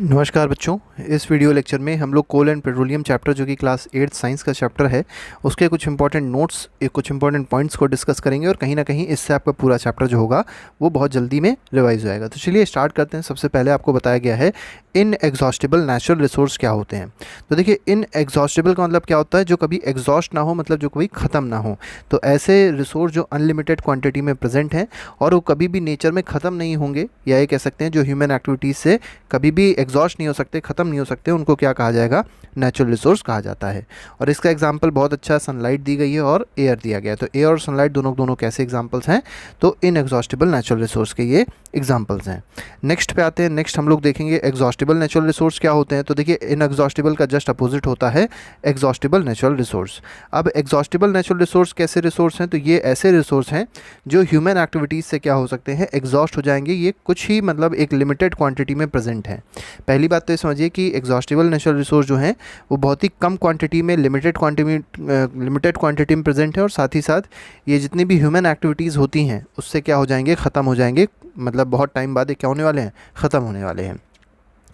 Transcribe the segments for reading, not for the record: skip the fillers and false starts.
नमस्कार बच्चों। इस वीडियो लेक्चर में हम लोग कोल एंड पेट्रोलियम चैप्टर जो कि क्लास 8 साइंस का चैप्टर है उसके कुछ इंपॉर्टेंट नोट्स कुछ इंपॉर्टेंट पॉइंट्स को डिस्कस करेंगे और कहीं ना कहीं इससे आपका पूरा चैप्टर जो होगा वो बहुत जल्दी में रिवाइज हो जाएगा। तो चलिए स्टार्ट करते हैं। सबसे पहले आपको बताया गया है इन एग्जॉस्टेबल नेचुरल रिसोर्स क्या होते हैं। तो देखिए, इन एग्जॉस्टेबल का मतलब क्या होता है, जो कभी एग्जॉस्ट ना हो, मतलब जो कभी ख़त्म ना हो। तो ऐसे रिसोर्स जो अनलिमिटेड क्वांटिटी में प्रेजेंट हैं और वो कभी भी नेचर में ख़त्म नहीं होंगे, या ये कह सकते हैं जो ह्यूमन एक्टिविटीज़ से कभी भी एग्जॉस्ट नहीं हो सकते, ख़त्म नहीं हो सकते, उनको क्या कहा जाएगा, नेचुरल रिसोर्स कहा जाता है। और इसका एग्जांपल बहुत अच्छा सनलाइट दी गई है और एयर दिया गया है। तो एयर और सनलाइट दोनों दोनों कैसे एग्जांपल्स हैं, तो इनएग्जॉस्टेबल नेचुरल रिसोर्स के ये एग्जांपल्स हैं। नेक्स्ट पे आते हैं। नेक्स्ट हम लोग देखेंगे एग्जॉस्टेबल नेचुरल रिसोर्स क्या होते हैं। तो देखिए, इनएग्जॉस्टेबल का जस्ट अपोजिट होता है एग्जॉस्टेबल नेचुरल रिसोर्स। अब एग्जॉस्टेबल नेचुरल रिसोर्स कैसे रिसोर्स हैं, तो ये ऐसे रिसोर्स हैं जो ह्यूमन एक्टिविटीज़ से क्या हो सकते हैं, एग्जॉस्ट हो जाएंगे। ये कुछ ही मतलब एक लिमिटेड क्वांटिटी में प्रेजेंट है। पहली बात तो ये समझिए कि एग्जॉस्टेबल नेचुरल रिसोर्स जो हैं वो बहुत ही कम क्वांटिटी में, लिमिटेड क्वांटिटी में प्रेजेंट है, और साथ ही साथ ये जितनी भी ह्यूमन एक्टिविटीज़ होती हैं उससे क्या हो जाएंगे, ख़त्म हो जाएंगे। मतलब बहुत टाइम बाद ये क्या होने वाले हैं, ख़त्म होने वाले हैं।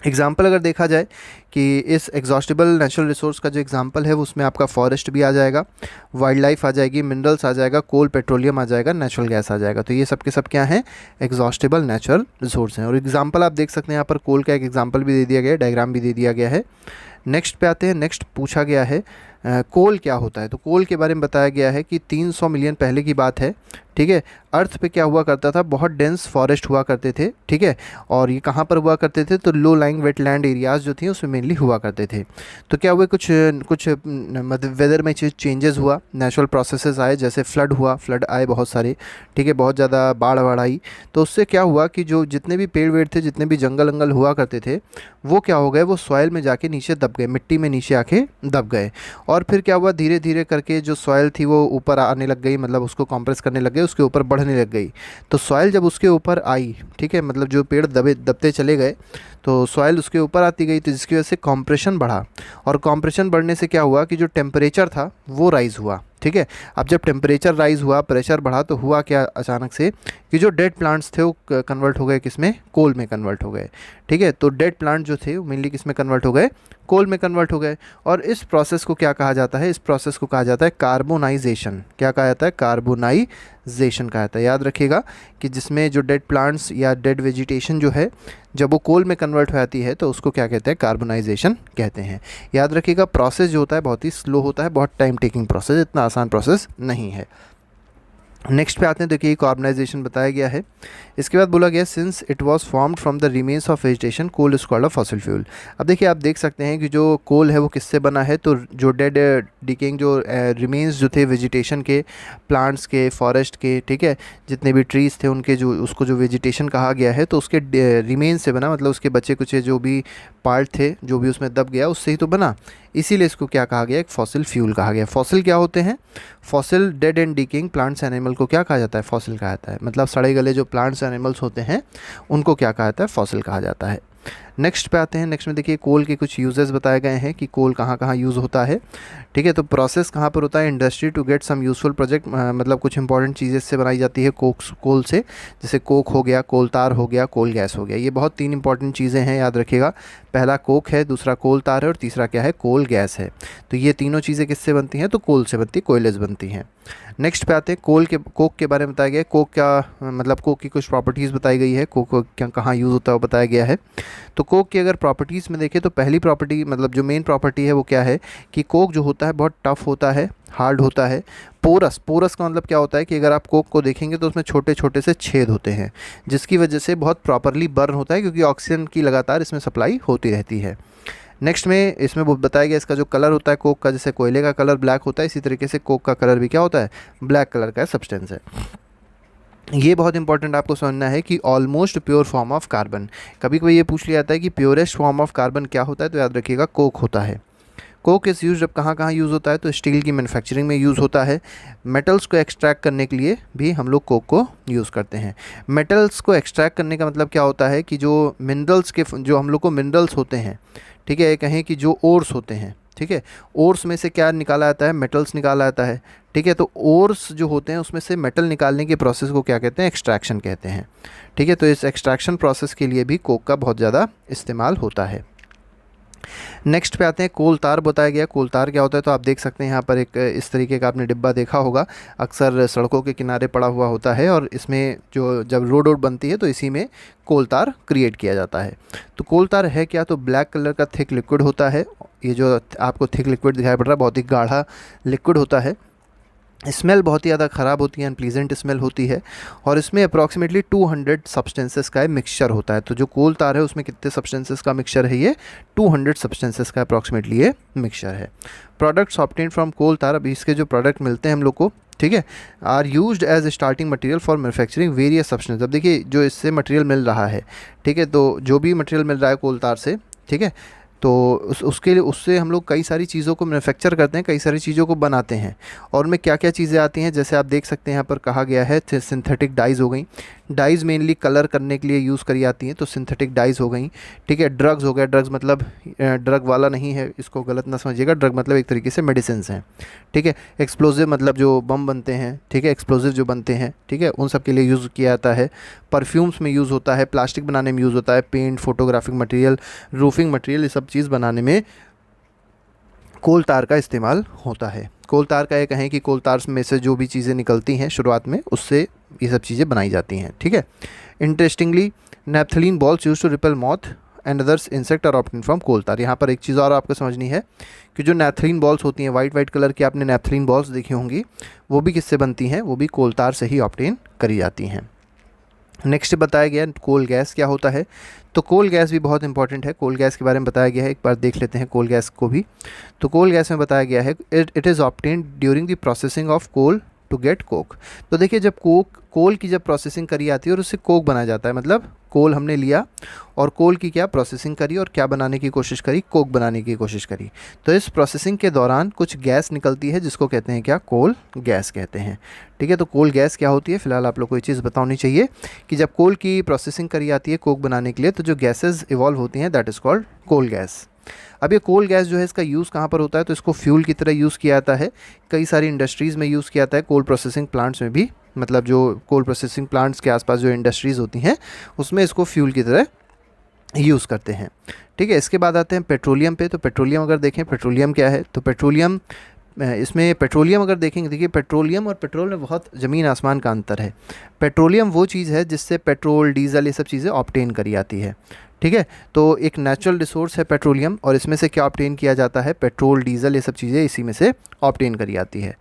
एग्जाम्पल अगर देखा जाए कि इस एग्जॉस्टेबल नेचुरल रिसोर्स का जो एग्जांपल है वो उसमें आपका फॉरेस्ट भी आ जाएगा, वाइल्ड लाइफ आ जाएगी, मिनरल्स आ जाएगा, कोल पेट्रोलियम आ जाएगा, नेचुरल गैस आ जाएगा। तो ये सब के सब क्या हैं, एग्जॉस्टेबल नेचुरल रिसोर्स हैं। और एग्जांपल आप देख सकते हैं, यहाँ पर कोल का एक एग्जांपल भी दे दिया गया है, डायग्राम भी दे दिया गया है। नेक्स्ट पे आते हैं। नेक्स्ट पूछा गया है कोल क्या होता है। तो कोल के बारे में बताया गया है कि 300 मिलियन पहले की बात है, ठीक है। अर्थ पे क्या हुआ करता था, बहुत डेंस फॉरेस्ट हुआ करते थे, ठीक है। और ये कहाँ पर हुआ करते थे, तो लो लाइंग वेटलैंड एरियाज़ जो थी उसमें मेनली हुआ करते थे। तो क्या हुआ, कुछ कुछ मतलब वेदर में चेंजेस हुआ, नेचुरल प्रोसेसेस आए, जैसे फ्लड हुआ, फ्लड आए बहुत सारे, ठीक है, बहुत ज़्यादा बाढ़ आई। तो उससे क्या हुआ कि जो जितने भी पेड़ वेड़ थे, जितने भी जंगल अंगल हुआ करते थे, वो क्या हो गए, वो सॉइल में जाके नीचे दब गए, मिट्टी में नीचे आके दब गए। और फिर क्या हुआ, धीरे धीरे करके जो सॉइल थी वो ऊपर आने लग गई, मतलब उसको कॉम्प्रेस करने लग गए, उसके ऊपर बढ़ने लग गई। तो सॉइल जब उसके ऊपर आई, ठीक है, मतलब जो पेड़ दबते चले गए तो सॉइल उसके ऊपर आती गई, तो जिसकी वजह से कॉम्प्रेशन बढ़ा। और कॉम्प्रेशन बढ़ने से क्या हुआ कि जो टेम्परेचर था वो राइज़ हुआ, ठीक है। अब जब टेम्परेचर राइज़ हुआ, प्रेशर बढ़ा, तो हुआ क्या अचानक से कि जो डेड प्लांट्स थे वो कन्वर्ट हो गए किस में, कोल में कन्वर्ट हो गए, ठीक है। तो डेड प्लांट जो थे वो मेनली किस में कन्वर्ट हो गए, कोल में कन्वर्ट हो गए। और इस प्रोसेस को क्या कहा जाता है, इस प्रोसेस को कहा जाता है कार्बोनाइजेशन। क्या कहा जाता है, कार्बोनाइजेशन कहा जाता है। याद रखिएगा कि जिसमें जो डेड प्लांट्स या डेड वेजिटेशन जो है, जब वो कोल में कन्वर्ट हो जाती है तो उसको क्या कहते हैं, कार्बोनाइजेशन कहते हैं। याद रखिएगा, प्रोसेस जो होता है बहुत ही स्लो होता है, बहुत टाइम टेकिंग प्रोसेस, इतना आसान प्रोसेस नहीं है। नेक्स्ट पे आते हैं। देखिए, कार्बनाइजेशन बताया गया है। इसके बाद बोला गया since it was formed from the remains of vegetation coal is called a fossil fuel. अब देखिए, आप देख सकते हैं कि जो कोल है वो किससे बना है, तो जो डेड डिकेइंग जो रिमेन्स जो थे वेजिटेशन के, प्लांट्स के, फॉरेस्ट के, ठीक है, जितने भी ट्रीज़ थे उनके, जो उसको जो वेजिटेशन कहा गया है, तो उसके रिमेन्स से बना, मतलब उसके बचे कुचे जो भी पार्ट थे, जो भी उसमें दब गया, उससे ही तो बना। इसीलिए इसको क्या कहा गया, एक फॉसिल फ्यूल कहा गया। फॉसिल क्या होते हैं, fossil dead and decaying plants animal को क्या कहा जाता है, फॉसिल कहा जाता है। मतलब सड़े गले जो प्लांट्स एनिमल्स होते हैं उनको क्या कहा जाता है, फॉसिल कहा जाता है। नेक्स्ट पे आते हैं। नेक्स्ट में देखिए, कोल के कुछ यूजेस बताए गए हैं कि कोल कहाँ कहाँ यूज़ होता है, ठीक है। तो प्रोसेस कहाँ पर होता है, industry to get some useful project, मतलब कुछ इंपॉर्टेंट चीज़ें इससे बनाई जाती है कोल से, जैसे कोक हो गया, कोल तार हो गया, कोल गैस हो गया। ये बहुत तीन इंपॉर्टेंट चीज़ें हैं, याद रखिएगा। पहला कोक है, दूसरा कोल तार है, और तीसरा क्या है, कोल गैस है। तो ये तीनों चीज़ें किससे बनती हैं, तो कोल से बनती है, कोयले से बनती हैं। नेक्स्ट पे आते हैं। कोक के बारे में बताया गया है। कोक क्या मतलब, कोक की कुछ प्रॉपर्टीज़ बताई गई है, कोक क्या कहाँ यूज़ होता है वो बताया गया है। तो कोक की अगर प्रॉपर्टीज़ में देखें तो पहली प्रॉपर्टी, मतलब जो मेन प्रॉपर्टी है वो क्या है कि कोक जो होता है बहुत टफ़ होता है, हार्ड होता है। पोरस का मतलब क्या होता है कि अगर आप कोक को देखेंगे तो उसमें छोटे छोटे से छेद होते हैं, जिसकी वजह से बहुत प्रॉपरली बर्न होता है, क्योंकि ऑक्सीजन की लगातार इसमें सप्लाई होती रहती है। नेक्स्ट में इसमें वो बताया गया इसका जो कलर होता है कोक का, जैसे कोयले का कलर ब्लैक होता है, इसी तरीके से कोक का कलर भी क्या होता है, ब्लैक कलर का सब्सटेंस है। ये बहुत इंपॉर्टेंट आपको समझना है कि almost pure form of carbon. कभी कभी ये पूछ लिया जाता है कि प्योरेस्ट फॉर्म ऑफ कार्बन क्या होता है, तो याद रखिएगा कोक होता है। कोक इस यूज जब कहाँ कहाँ यूज़ होता है, तो स्टील की मैन्युफैक्चरिंग में यूज़ होता है। मेटल्स को एक्सट्रैक्ट करने के लिए भी हम लोग कोक को यूज़ करते हैं। मेटल्स को एक्सट्रैक्ट करने का मतलब क्या होता है कि जो मिनरल्स के, जो हम लोग को मिनरल्स होते हैं, ठीक है, कहें कि जो ओर्स होते हैं, ठीक है। ओर्स में से क्या निकाला जाता है, मेटल्स निकाला जाता है, ठीक है। तो ओर्स जो होते हैं उसमें से मेटल निकालने के प्रोसेस को क्या कहते हैं, एक्सट्रैक्शन कहते हैं, ठीक है। तो इस एक्सट्रैक्शन प्रोसेस के लिए भी कोक का बहुत ज़्यादा इस्तेमाल होता है। नेक्स्ट पे आते हैं, कोल तार बताया गया। कोल तार क्या होता है, तो आप देख सकते हैं यहाँ पर एक इस तरीके का आपने डिब्बा देखा होगा, अक्सर सड़कों के किनारे पड़ा हुआ होता है, और इसमें जो जब रोड बनती है तो इसी में कोल तार क्रिएट किया जाता है। तो कोल तार है क्या, तो ब्लैक कलर का थिक लिक्विड होता है। ये जो आपको थिक लिक्विड दिखाई पड़ रहा है बहुत ही गाढ़ा लिक्विड होता है। स्मेल बहुत ही ज़्यादा ख़राब होती है, अनप्लीजेंट स्मेल होती है, और इसमें अप्रॉक्सीमेटली 200 सब्सटेंसेस का मिक्सचर होता है। तो जो कोल तार है उसमें कितने सब्सटेंसेस का मिक्सचर है, ये 200 सब्सटेंसेस का अप्रॉक्सीमेटली ये मिक्सचर है। प्रोडक्ट्स ऑब्टेन्ड फ्रॉम कोल तार, अभी इसके जो प्रोडक्ट मिलते हैं हम लोग को, ठीक है, are used as starting material for manufacturing various substance. अब देखिए जो इससे मटेरियल मिल रहा है, ठीक है, तो जो भी मटेरियल मिल रहा है कोल तार से, ठीक है, तो उसके लिए उससे हम लोग कई सारी चीज़ों को मैन्युफैक्चर करते हैं, कई सारी चीज़ों को बनाते हैं। और उनमें क्या क्या चीज़ें आती हैं, जैसे आप देख सकते हैं यहाँ पर कहा गया है सिंथेटिक डाइज़ हो गई। डाइज़ मेनली कलर करने के लिए यूज़ करी जाती हैं, तो सिंथेटिक डाइज़ हो गई, ठीक है। ड्रग्स हो गया, ड्रग्स मतलब ड्रग वाला नहीं है, इसको गलत ना समझिएगा, ड्रग मतलब एक तरीके से मेडिसिन्स हैं, ठीक है। एक्सप्लोजिव मतलब जो बम बनते हैं, ठीक है, एक्सप्लोजिव जो बनते हैं, ठीक है, उन सब के लिए यूज़ किया जाता है। परफ्यूम्स में यूज़ होता है, प्लास्टिक बनाने में यूज़ होता है, paint, photographic material, roofing material, ये सब चीज़ बनाने में कोल तार का इस्तेमाल होता है। कोल तार का ये कहें कि कोल तार में से जो भी चीज़ें निकलती हैं शुरुआत में, उससे ये सब चीज़ें बनाई जाती हैं, ठीक है। Interestingly naphthalene balls use to repel moth and others insect are obtained from coal tar. यहाँ पर एक चीज़ और आपको समझनी है कि जो नैप्थलीन बॉल्स होती हैं, वाइट वाइट कलर की आपने नैप्थलीन बॉल्स देखी होंगी, वो भी किससे बनती हैं, वो भी कोल तार से ही ऑब्टेन करी जाती हैं। नेक्स्ट बताया गया कोल गैस क्या होता है, तो कोल गैस भी बहुत इंपॉर्टेंट है। कोल गैस के बारे में बताया गया है, एक बार देख लेते हैं कोल गैस को भी। तो कोल गैस में बताया गया है it is obtained during the processing of coal to get coke. तो देखिए जब कोल की जब प्रोसेसिंग करी जाती है और उससे कोक बनाया जाता है, मतलब कोल हमने लिया और कोल की क्या प्रोसेसिंग करी और क्या बनाने की कोशिश करी, कोक बनाने की कोशिश करी। तो इस प्रोसेसिंग के दौरान कुछ गैस निकलती है जिसको कहते हैं क्या, कोल गैस कहते हैं, ठीक है। तो कोल गैस क्या होती है, फिलहाल आप लोग को ये चीज़ बतानी चाहिए कि जब कोल की प्रोसेसिंग करी जाती है कोक बनाने के लिए, तो जो गैसेज इवॉल्व होती हैं that is called coal gas. अब ये कोल गैस जो है इसका यूज़ कहाँ पर होता है, तो इसको फ्यूल की तरह यूज़ किया जाता है, कई सारी इंडस्ट्रीज़ में यूज़ किया जाता है, कोल प्रोसेसिंग प्लांट्स में भी, मतलब जो कोल प्रोसेसिंग प्लांट्स के आसपास जो इंडस्ट्रीज़ होती हैं उसमें इसको फ्यूल की तरह यूज़ करते हैं, ठीक है। इसके बाद आते हैं पेट्रोलियम पे। तो पेट्रोलियम अगर देखें, पेट्रोलियम क्या है, तो पेट्रोलियम इसमें पेट्रोलियम अगर देखेंगे, देखिए पेट्रोलियम और पेट्रोल में बहुत ज़मीन आसमान का अंतर है। पेट्रोलियम वो चीज़ है जिससे पेट्रोल, डीजल, ये सब चीज़ें ऑब्टेन करी जाती है, ठीक है। तो एक नेचुरल रिसोर्स है पेट्रोलियम, और इसमें से क्या ऑब्टेन किया जाता है, पेट्रोल, डीजल, ये सब चीज़ें इसी में से ऑब्टेन करी जाती है।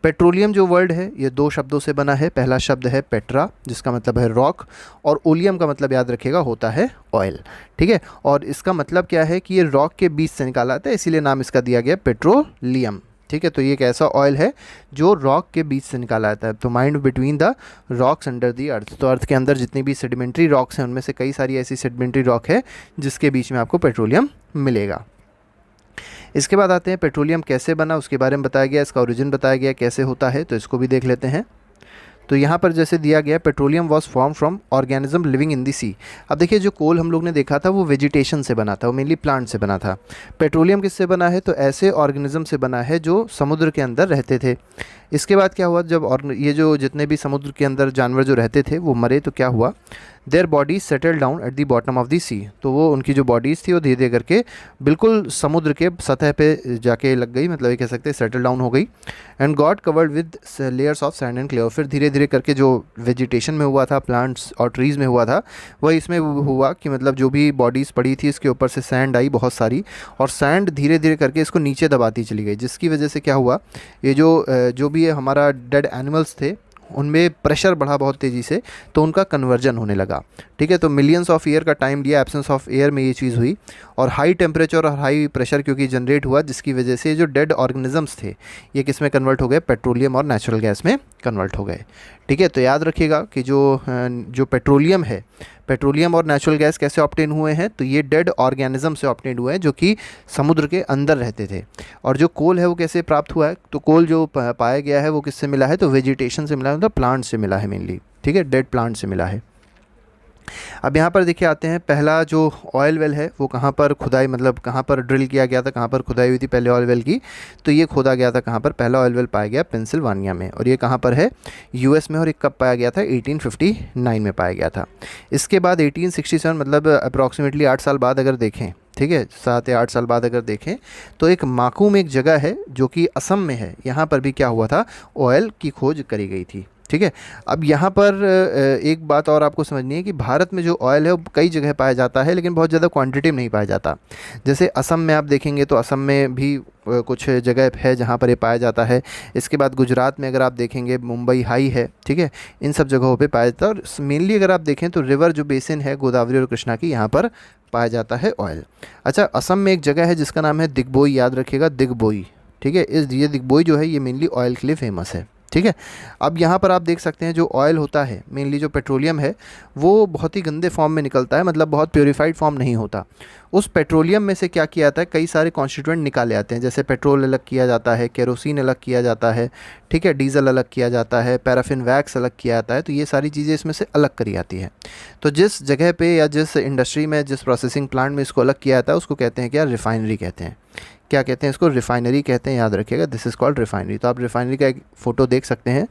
पेट्रोलियम जो वर्ड है ये दो शब्दों से बना है। पहला शब्द है पेट्रा जिसका मतलब है रॉक, और ओलियम का मतलब याद रखिएगा होता है ऑयल, ठीक है। और इसका मतलब क्या है कि ये रॉक के बीच से निकाला आता है, इसीलिए नाम इसका दिया गया पेट्रोलियम, ठीक है। तो ये एक ऐसा ऑयल है जो रॉक के बीच से निकाला आता है। तो mind between the rocks under the earth, तो अर्थ के अंदर जितनी भी सेडिमेंट्री रॉक्स हैं उनमें से कई सारी ऐसी सेडिमेंट्री रॉक है जिसके बीच में आपको पेट्रोलियम मिलेगा। इसके बाद आते हैं पेट्रोलियम कैसे बना, उसके बारे में बताया गया, इसका ओरिजिन बताया गया कैसे होता है, तो इसको भी देख लेते हैं। तो यहाँ पर जैसे दिया गया, petroleum was form from organism living in the sea. अब देखिए जो कोल हम लोग ने देखा था वो वेजिटेशन से बना था, वो मेनली प्लांट से बना था। पेट्रोलियम किससे बना है, तो ऐसे ऑर्गेनिज्म से बना है जो समुद्र के अंदर रहते थे। इसके बाद क्या हुआ, जब और ये जो जितने भी समुद्र के अंदर जानवर जो रहते थे वो मरे, तो क्या हुआ, their bodies settle down at the bottom of the sea. तो वो उनकी जो बॉडीज़ थी वो धीरे धीरे करके बिल्कुल समुद्र के सतह पे जाके लग गई, मतलब ये कह सकते हैं सेटल डाउन हो गई। And got covered with layers of sand and clay. फिर धीरे धीरे करके जो वेजिटेशन में हुआ था, प्लांट्स और ट्रीज़ में हुआ था, वह इसमें हुआ कि मतलब जो भी बॉडीज़ पड़ी थी इसके ऊपर से सैंड आई बहुत सारी, और सैंड धीरे धीरे करके इसको नीचे दबाती चली गई, जिसकी वजह से क्या हुआ, ये जो भी हमारा डेड एनिमल्स थे उनमें प्रेशर बढ़ा बहुत तेज़ी से, तो उनका कन्वर्जन होने लगा, ठीक है। तो मिलियंस ऑफ ईयर का टाइम लिया, एब्सेंस ऑफ एयर में ये चीज़ हुई, और हाई टेम्परेचर और हाई प्रेशर क्योंकि जनरेट हुआ, जिसकी वजह से जो डेड ऑर्गेनिजम्स थे ये किस में कन्वर्ट हो गए, पेट्रोलियम और नेचुरल गैस में कन्वर्ट हो गए, ठीक है। तो याद रखिएगा कि जो पेट्रोलियम है, पेट्रोलियम और नेचुरल गैस कैसे ऑब्टेन हुए हैं, तो ये डेड ऑर्गेनिज्म से ऑब्टेन हुए हैं जो कि समुद्र के अंदर रहते थे। और जो कोल है वो कैसे प्राप्त हुआ है, तो कोल जो पाया गया है वो किससे मिला है, तो वेजिटेशन से मिला है, मतलब प्लांट से मिला है मेनली, ठीक है, डेड प्लांट से मिला है। अब यहाँ पर देखिए आते हैं, पहला जो ऑयल वेल है वो कहाँ पर खुदाई, मतलब कहाँ पर ड्रिल किया गया था, कहाँ पर खुदाई हुई थी पहले ऑयल वेल की, तो ये खोदा गया था कहाँ पर, पहला ऑयल वेल पाया गया पेंसिल्वानिया में, और ये कहाँ पर है, यूएस में, और ये कब पाया गया था, 1859 में पाया गया था। इसके बाद 1867 मतलब अप्रॉक्सीमेटली 8 साल बाद अगर देखें, ठीक है, 7 या 8 साल बाद अगर देखें, तो एक माकूम एक जगह है जो कि असम में है, यहाँ पर भी क्या हुआ था, ऑयल की खोज करी गई थी। ठीक है, अब यहाँ पर एक बात और आपको समझनी है कि भारत में जो ऑयल है वो कई जगह पाया जाता है, लेकिन बहुत ज़्यादा क्वांटिटी में नहीं पाया जाता। जैसे असम में आप देखेंगे तो असम में भी कुछ जगह है जहाँ पर ये पाया जाता है। इसके बाद गुजरात में अगर आप देखेंगे मुंबई हाई है, ठीक है, इन सब जगहों पे पाया जाता है। और मेनली अगर आप देखें तो रिवर जो बेसिन है गोदावरी और कृष्णा की, यहाँ पर पाया जाता है ऑयल। अच्छा, असम में एक जगह है जिसका नाम है दिग्बोई, याद रखिएगा दिग्बोई, ठीक है, ये दिग्बोई जो है ये मेनली ऑयल के लिए फेमस है। ठीक है, अब यहाँ पर आप देख सकते हैं जो ऑयल होता है, मेनली जो पेट्रोलियम है, वो बहुत ही गंदे फॉर्म में निकलता है, मतलब बहुत प्योरीफाइड फॉर्म नहीं होता। उस पेट्रोलियम में से क्या किया जाता है, कई सारे कॉन्स्टिट्यूएंट निकाले आते हैं, जैसे पेट्रोल अलग किया जाता है, केरोसिन अलग किया जाता है, ठीक है, डीजल अलग किया जाता है, पैराफिन वैक्स अलग किया जाता है, तो ये सारी चीज़ें इसमें से अलग करी आती है। तो जिस जगह पे या जिस इंडस्ट्री में, जिस प्रोसेसिंग प्लांट में इसको अलग किया जाता है उसको कहते हैं क्या, रिफाइनरी कहते हैं। क्या कहते हैं इसको, रिफाइनरी कहते हैं, याद रखिएगा, दिस इज़ कॉल्ड रिफाइनरी। तो आप रिफाइनरी का एक फ़ोटो देख सकते हैं,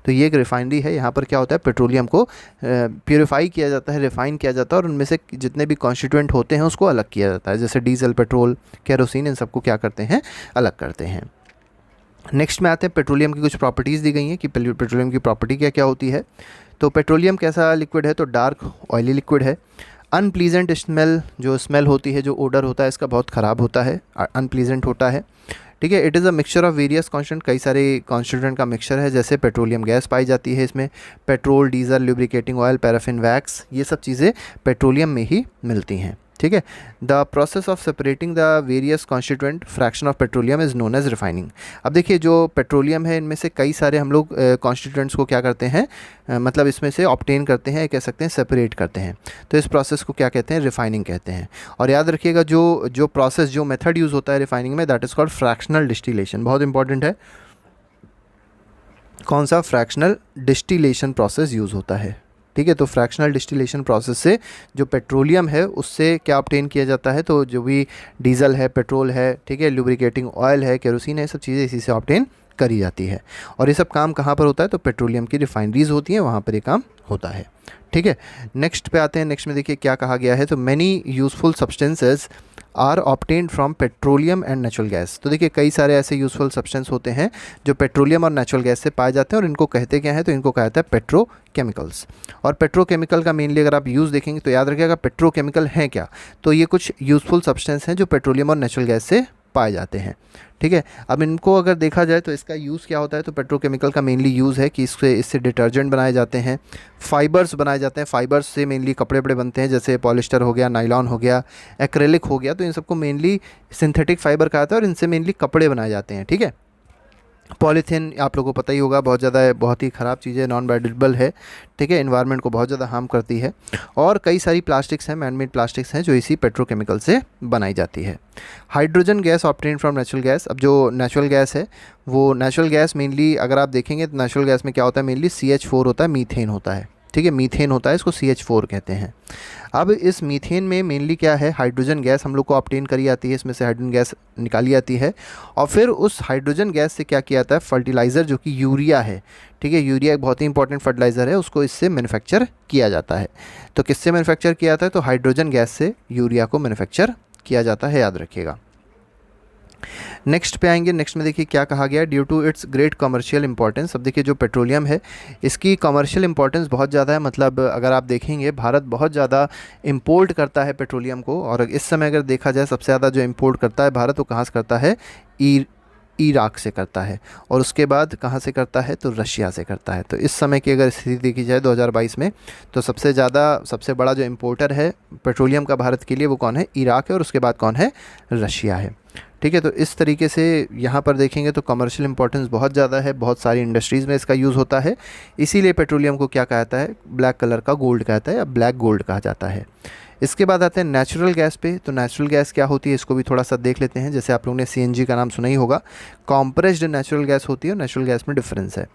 तो ये एक रिफाइनरी है। यहाँ पर क्या होता है, पेट्रोलियम को प्योरीफाई किया जाता है, रिफ़ाइन किया जाता है, और उनमें से जितने भी कॉन्स्टिट्यूएंट होते हैं उसको अलग किया जाता है, जैसे डीजल, पेट्रोल, केरोसिन, इन सबको क्या करते हैं, अलग करते हैं। नेक्स्ट में आते हैं, पेट्रोलियम की कुछ प्रॉपर्टीज़ दी गई हैं कि पेट्रोलियम की प्रॉपर्टी क्या क्या होती है। तो पेट्रोलियम कैसा लिक्विड है, तो डार्क ऑयली लिक्विड है। अनप्लीजेंट स्मेल, जो स्मेल होती है, जो ओडर होता है इसका बहुत ख़राब होता है, अनप्लीजेंट होता है। ठीक है, it is a mixture of various constituent, कई सारे कॉन्स्टिट्यूंट का मिक्सचर है, जैसे पेट्रोलियम गैस पाई जाती है इसमें, petrol, diesel, lubricating oil, paraffin wax, ये सब चीज़ें पेट्रोलियम में ही मिलती हैं। ठीक है, the process of separating the various constituent fraction of petroleum is known as refining. अब देखिए जो पेट्रोलियम है इनमें से कई सारे हम लोग कॉन्स्टिट्यूएंट्स को क्या करते हैं, मतलब इसमें से ऑब्टेन करते हैं, कह सकते हैं सेपरेट करते हैं, तो इस प्रोसेस को क्या कहते हैं, रिफाइनिंग कहते हैं। और याद रखिएगा जो प्रोसेस, जो मेथड यूज़ होता है रिफाइनिंग में, that is called fractional distillation. बहुत इंपॉर्टेंट है, कौन सा, फ्रैक्शनल डिस्टिलेशन प्रोसेस यूज़ होता है। ठीक है, तो फ्रैक्शनल डिस्टिलेशन प्रोसेस से जो पेट्रोलियम है उससे क्या ऑब्टेन किया जाता है, तो जो भी डीजल है, पेट्रोल है, ठीक है, लुब्रिकेटिंग ऑयल है, केरोसिन है, सब चीज़ें इसी से ऑब्टेन करी जाती है। और ये सब काम कहाँ पर होता है, तो पेट्रोलियम की रिफाइनरीज होती हैं, वहाँ पर ये काम होता है। ठीक है, नेक्स्ट पे आते हैं। नेक्स्ट में देखिए क्या कहा गया है, तो many useful substances are obtained from petroleum and natural gas. तो देखिए कई सारे ऐसे यूज़फुल सब्सटेंस होते हैं जो पेट्रोलियम और नेचुरल गैस से पाए जाते हैं, और इनको कहते क्या है, तो इनको कहा जाता है पेट्रोकेमिकल्स। और पेट्रोकेमिकल का मेनली अगर आप यूज़ देखेंगे तो याद रखिएगा पेट्रोकेमिकल हैं क्या, तो ये कुछ यूज़फुल सब्सटेंस हैं जो पेट्रोलियम और नेचुरल गैस से पाए जाते हैं। ठीक है, अब इनको अगर देखा जाए तो इसका यूज़ क्या होता है, तो पेट्रोकेमिकल का मेनली यूज़ है कि इससे डिटर्जेंट बनाए जाते हैं, फाइबर्स बनाए जाते हैं, फाइबर्स से मेनली कपड़े वपड़े बनते हैं, जैसे पॉलिस्टर हो गया, नायलॉन हो गया, एक्रेलिक हो गया, तो इन सबको मेनली सिंथेटिक फाइबर कहा जाता है और इनसे मेनली कपड़े बनाए जाते हैं। ठीक है, पॉलीथीन आप लोगों को पता ही होगा, बहुत ज़्यादा, बहुत ही ख़राब चीज़ है, नॉन बायोडिग्रेडेबल है। ठीक है, एनवायरनमेंट को बहुत ज़्यादा हार्म करती है। और कई सारी प्लास्टिक्स हैं, मैन मेड प्लास्टिक्स हैं जो इसी पेट्रोकेमिकल से बनाई जाती है। Hydrogen gas obtain from natural gas. अब जो नेचुरल गैस है, वो नेचुरल गैस मेनली अगर आप देखेंगे तो नेचुरल गैस में क्या होता है, मेनली CH4 होता है, मीथेन होता है। ठीक है, मीथेन होता है, इसको CH4 कहते हैं। अब इस मीथेन में मेनली क्या है, हाइड्रोजन गैस हम लोग को ऑब्टेन करी जाती है, इसमें से हाइड्रोजन गैस निकाली जाती है, और फिर उस हाइड्रोजन गैस से क्या किया जाता है, फर्टिलाइज़र जो कि यूरिया है, ठीक है, यूरिया एक बहुत ही इंपॉर्टेंट फर्टिलाइज़र है, उसको इससे मैन्युफैक्चर किया जाता है। तो किससे मैन्युफैक्चर किया जाता है, तो हाइड्रोजन गैस से यूरिया को मैन्युफैक्चर किया जाता है, याद रखिएगा। नेक्स्ट पे आएंगे। नेक्स्ट में देखिए क्या कहा गया, due to its great commercial importance. अब देखिए जो पेट्रोलियम है इसकी कमर्शियल इंपॉर्टेंस बहुत ज़्यादा है, मतलब अगर आप देखेंगे भारत बहुत ज़्यादा इंपोर्ट करता है पेट्रोलियम को, और इस समय अगर देखा जाए सबसे ज़्यादा जो इंपोर्ट करता है भारत, वो कहाँ से करता है, इराक से करता है, और उसके बाद कहाँ से करता है, तो रशिया से करता है। तो इस समय की अगर स्थिति देखी जाए 2022 में, तो सबसे बड़ा जो इम्पोर्टर है पेट्रोलियम का भारत के लिए वो कौन है, इराक है, और उसके बाद कौन है, रशिया है। ठीक है, तो इस तरीके से यहाँ पर देखेंगे तो कमर्शियल इंपॉर्टेंस बहुत ज़्यादा है, बहुत सारी इंडस्ट्रीज़ में इसका यूज़ होता है, इसीलिए पेट्रोलियम को क्या कहता है, ब्लैक कलर का गोल्ड कहता है, या ब्लैक गोल्ड कहा जाता है। इसके बाद आते हैं नेचुरल गैस पे। तो नेचुरल गैस क्या होती है इसको भी थोड़ा सा देख लेते हैं। जैसे आप लोगों ने सीएनजी का नाम सुना ही होगा, कॉम्प्रेस्ड नेचुरल गैस होती है और नेचुरल गैस में डिफरेंस है।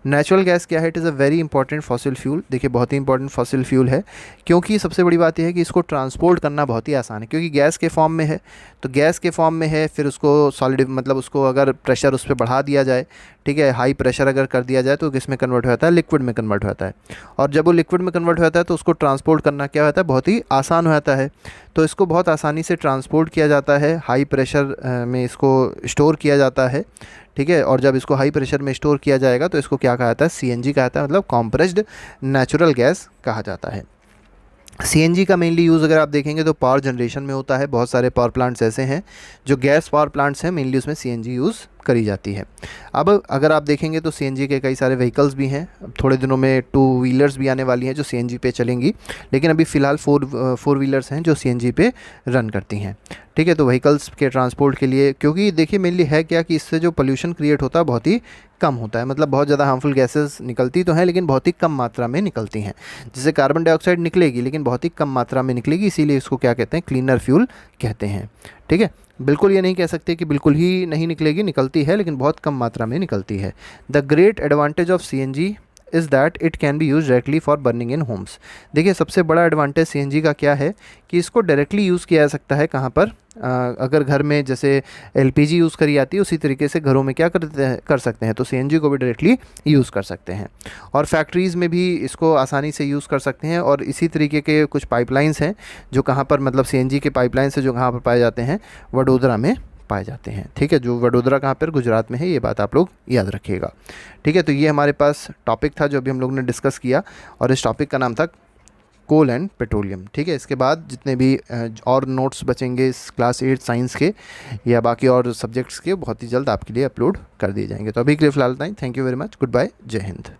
नेचुरल गैस क्या है, it is a very important fossil fuel. देखिए बहुत ही इंपॉर्टेंट फॉसिल फ्यूल है, क्योंकि सबसे बड़ी बात यह है कि इसको ट्रांसपोर्ट करना बहुत ही आसान है, क्योंकि गैस के फॉर्म में है। तो गैस के फॉर्म में है, फिर उसको सॉलिड मतलब उसको अगर प्रेशर उस पर बढ़ा दिया जाए, ठीक है, हाई प्रेशर अगर कर दिया जाए तो किस में कन्वर्ट हो जाता है, लिक्विड में कन्वर्ट हो जाता है। और जब वो लिक्विड में कन्वर्ट हो जाता है तो उसको ट्रांसपोर्ट करना क्या होता है, बहुत ही आसान हो जाता है। तो इसको बहुत आसानी से ट्रांसपोर्ट किया जाता है, हाई प्रेशर में इसको स्टोर किया जाता है, ठीक है। और जब इसको हाई प्रेशर में स्टोर किया जाएगा तो इसको क्या कहा जाता है, सीएनजी कहा जाता है, मतलब कॉम्प्रेस्ड नेचुरल गैस कहा जाता है। सीएनजी का मेनली यूज़ अगर आप देखेंगे तो पावर जनरेशन में होता है। बहुत सारे पावर प्लांट्स ऐसे हैं जो गैस पावर प्लांट्स हैं, मेनली उसमें सीएनजी यूज़ करी जाती है। अब अगर आप देखेंगे तो सीएनजी के कई सारे व्हीकल्स भी हैं। अब थोड़े दिनों में टू व्हीलर्स भी आने वाली हैं जो सीएनजी पे चलेंगी, लेकिन अभी फ़िलहाल फोर व्हीलर्स हैं जो सीएनजी पे रन करती हैं, ठीक है। तो व्हीकल्स के ट्रांसपोर्ट के लिए, क्योंकि देखिए मेनली है क्या कि इससे जो पोल्यूशन क्रिएट होता है बहुत ही कम होता है, मतलब बहुत ज़्यादा हार्मफुल गैसेस निकलती तो हैं लेकिन बहुत ही कम मात्रा में निकलती हैं। जैसे कार्बन डाइऑक्साइड निकलेगी लेकिन बहुत ही कम मात्रा में निकलेगी, इसीलिए इसको क्या कहते हैं, क्लीनर फ्यूल कहते हैं, ठीक है। बिल्कुल ये नहीं कह सकते कि बिल्कुल ही नहीं निकलेगी, निकलती है लेकिन बहुत कम मात्रा में निकलती है। The great advantage of CNG is that it can be use directly for burning in Holmes. देखिए सबसे बड़ा एडवांटेज सीएनजी का क्या है कि इसको डायरेक्टली यूज़ किया जा सकता है। कहाँ पर, अगर घर में जैसे एलपीजी यूज़ करी जाती है उसी तरीके से घरों में क्या कर सकते हैं, तो सीएनजी को भी डायरेक्टली यूज़ कर सकते हैं। और फैक्ट्रीज़ में भी इसको आसानी से यूज़ कर सकते हैं। और इसी तरीके के कुछ पाइपलाइंस हैं जो कहाँ पर, मतलब सीएनजी के पाइपलाइंस है जो कहाँ पर पाए जाते हैं, वडोदरा में पाए जाते हैं, ठीक है। जो वडोदरा कहाँ पर, गुजरात में है, ये बात आप लोग याद रखिएगा, ठीक है। तो ये हमारे पास टॉपिक था जो अभी हम लोग ने डिस्कस किया, और इस टॉपिक का नाम था कोल एंड पेट्रोलियम, ठीक है। इसके बाद जितने भी और नोट्स बचेंगे इस क्लास 8 साइंस के या बाकी और सब्जेक्ट्स के, बहुत ही जल्द आपके लिए अपलोड कर दिए जाएंगे। तो अभी के लिए फ़िलहाल इतना ही। Thank you very much, goodbye, जय हिंद।